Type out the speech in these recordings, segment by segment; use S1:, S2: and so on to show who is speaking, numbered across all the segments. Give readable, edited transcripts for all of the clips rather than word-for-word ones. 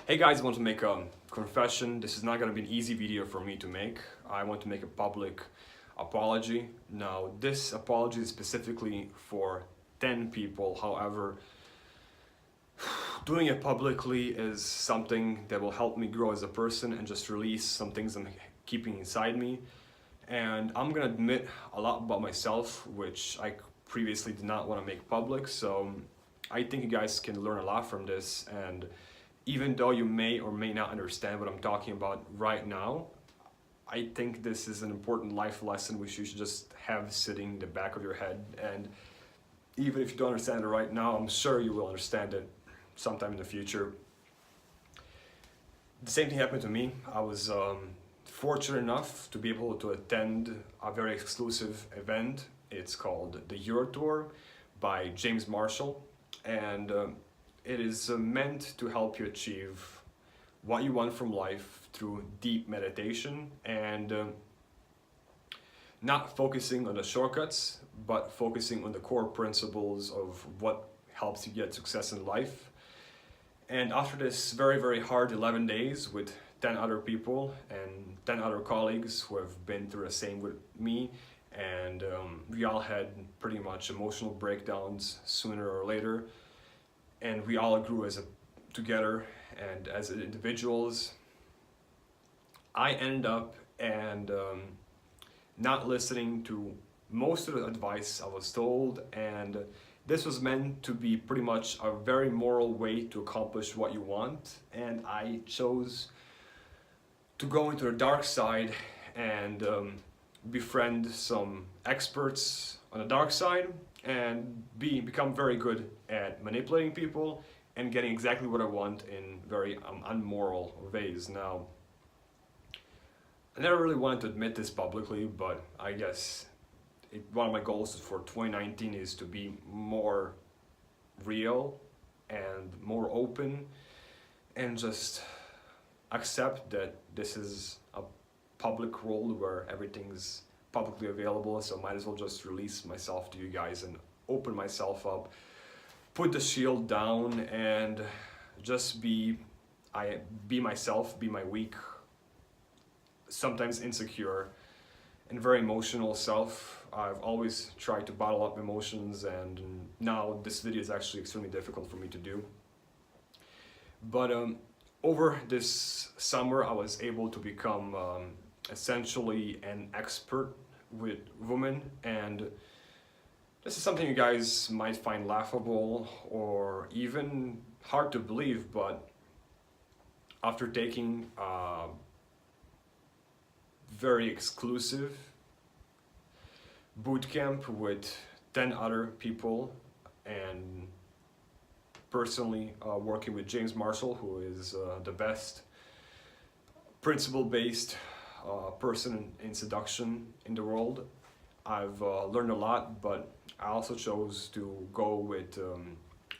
S1: Hey guys, I want to make a confession. This is not going to be an easy video for me to make. I want to make a public apology. Now, this apology is specifically for 10 people. However, doing it publicly is something that will help me grow as a person and just release some things I'm keeping inside me. And I'm going to admit a lot about myself, which I previously did not want to make public. So I think you guys can learn a lot from this. And even though you may or may not understand what I'm talking about right now, I think this is an important life lesson which you should just have sitting in the back of your head. And even if you don't understand it right now, I'm sure you will understand it sometime in the future. The same thing happened to me. I was fortunate enough to be able to attend a very exclusive event. It's called the Euro Tour by James Marshall. And it is meant to help you achieve what you want from life through deep meditation and not focusing on the shortcuts, but focusing on the core principles of what helps you get success in life. And after this very, very hard 11 days with 10 other people and 10 other colleagues who have been through the same with me, and we all had pretty much emotional breakdowns sooner or later. And we all grew together and as individuals. I ended up not listening to most of the advice I was told, and this was meant to be pretty much a very moral way to accomplish what you want, and I chose to go into the dark side and befriend some experts on the dark side and become very good at manipulating people and getting exactly what I want in very unmoral ways. Now, I never really wanted to admit this publicly, but I guess one of my goals for 2019 is to be more real and more open and just accept that this is a public world where everything's publicly available, so might as well just release myself to you guys and open myself up, put the shield down, and just be myself, be my weak, sometimes insecure and very emotional self. I've always tried to bottle up emotions, and now this video is actually extremely difficult for me to do. But over this summer I was able to become essentially an expert with women, and this is something you guys might find laughable or even hard to believe, but after taking a very exclusive boot camp with 10 other people and personally working with James Marshall, who is the best principle-based person in seduction in the world, I've learned a lot, but I also chose to go with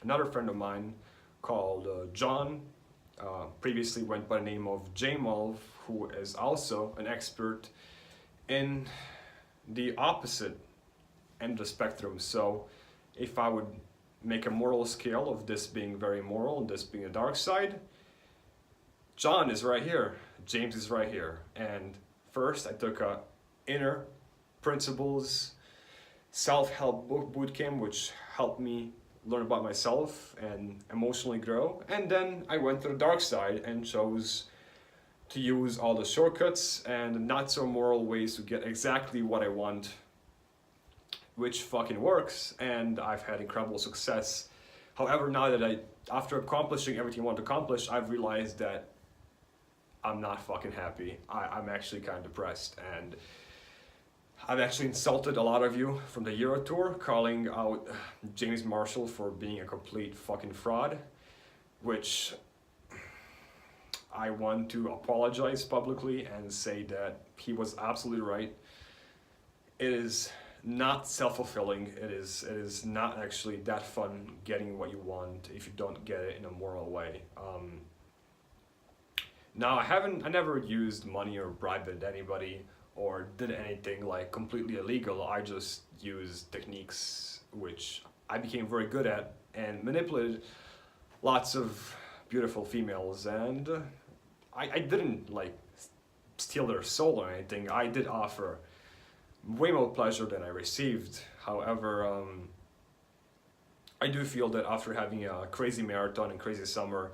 S1: another friend of mine called John, previously went by the name of Jamal, who is also an expert in the opposite end of the spectrum. So if I would make a moral scale of this being very moral and this being a dark side, John is right here, James is right here. And first I took a inner principles self-help boot camp, which helped me learn about myself and emotionally grow. And then I went to the dark side and chose to use all the shortcuts and not so moral ways to get exactly what I want, which fucking works, and I've had incredible success. However, now that after accomplishing everything I want to accomplish, I've realized that I'm not fucking happy. I'm actually kind of depressed, and I've actually insulted a lot of you from the Euro Tour, calling out James Marshall for being a complete fucking fraud, which I want to apologize publicly and say that he was absolutely right. It is not self-fulfilling. It is not actually that fun getting what you want if you don't get it in a moral way. Now, I never used money or bribed anybody or did anything like completely illegal. I just used techniques which I became very good at and manipulated lots of beautiful females, and I didn't like steal their soul or anything. I did offer way more pleasure than I received. However, I do feel that after having a crazy marathon and crazy summer,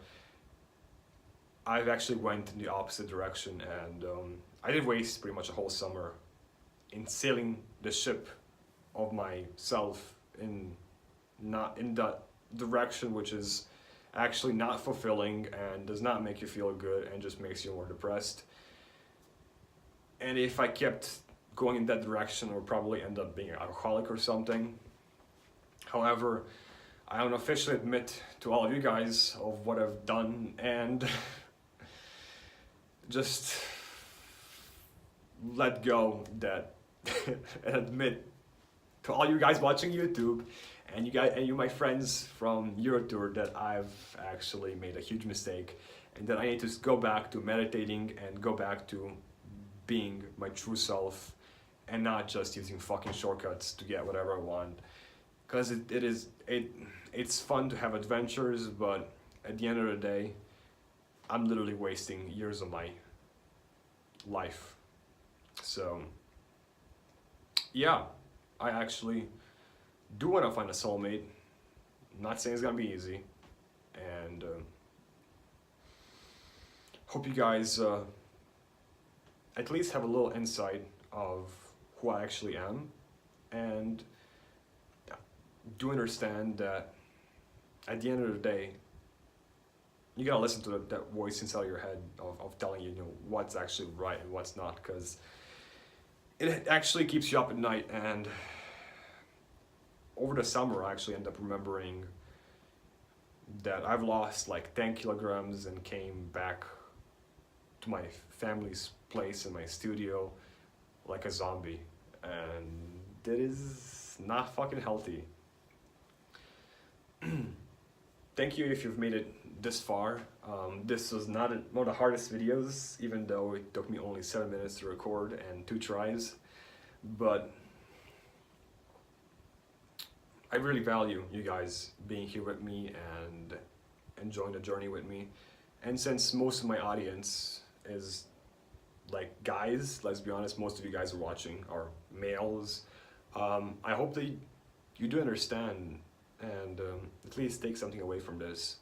S1: I've actually went in the opposite direction, and I did waste pretty much a whole summer in sailing the ship of myself in not in that direction, which is actually not fulfilling and does not make you feel good and just makes you more depressed. And if I kept going in that direction, I would probably end up being an alcoholic or something. However, I don't officially admit to all of you guys of what I've done, and just let go that and admit to all you guys watching YouTube and you my friends from Eurotour that I've actually made a huge mistake, and that I need to go back to meditating and go back to being my true self and not just using fucking shortcuts to get whatever I want. Because it's fun to have adventures, but at the end of the day, I'm literally wasting years of my life. So yeah, I actually do want to find a soulmate. I'm not saying it's gonna be easy, and hope you guys at least have a little insight of who I actually am, and do understand that at the end of the day, you gotta listen to that voice inside your head of telling you, what's actually right and what's not, because it actually keeps you up at night. And over the summer, I actually end up remembering that I've lost like 10 kilograms and came back to my family's place in my studio like a zombie, and that is not fucking healthy. Thank you if you've made it this far. This was not one of the hardest videos, even though it took me only 7 minutes to record and 2 tries. But I really value you guys being here with me and enjoying the journey with me. And since most of my audience is like guys, let's be honest, most of you guys are watching are males. I hope that you do understand and at least take something away from this.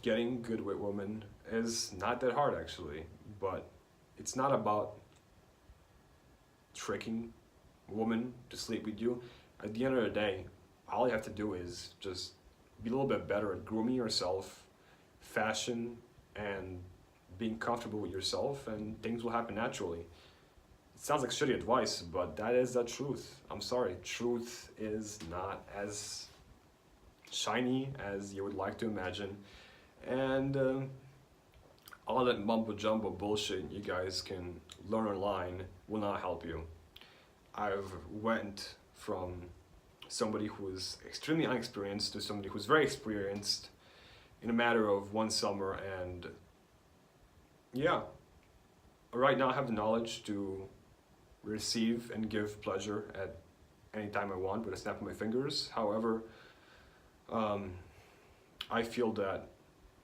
S1: Getting good with women is not that hard actually, but it's not about tricking women to sleep with you. At the end of the day, all you have to do is just be a little bit better at grooming yourself, fashion, and being comfortable with yourself, and things will happen naturally. It sounds like shitty advice, but that is the truth. I'm sorry, truth is not as shiny as you would like to imagine, and all that mumbo jumbo bullshit you guys can learn online will not help you. I've went from somebody who was extremely inexperienced to somebody who's very experienced in a matter of 1 summer, and yeah, right now I have the knowledge to receive and give pleasure at any time I want with a snap of my fingers. However, I feel that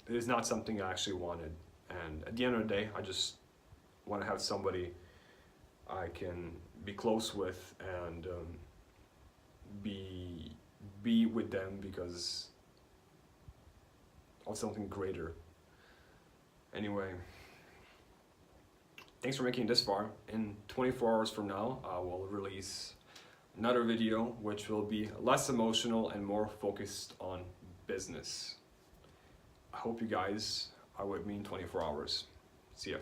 S1: it is not something I actually wanted, and at the end of the day, I just want to have somebody I can be close with and be with them because of something greater. Anyway, thanks for making it this far. In 24 hours from now, I will release another video which will be less emotional and more focused on business. I hope you guys are with me in 24 hours. See ya.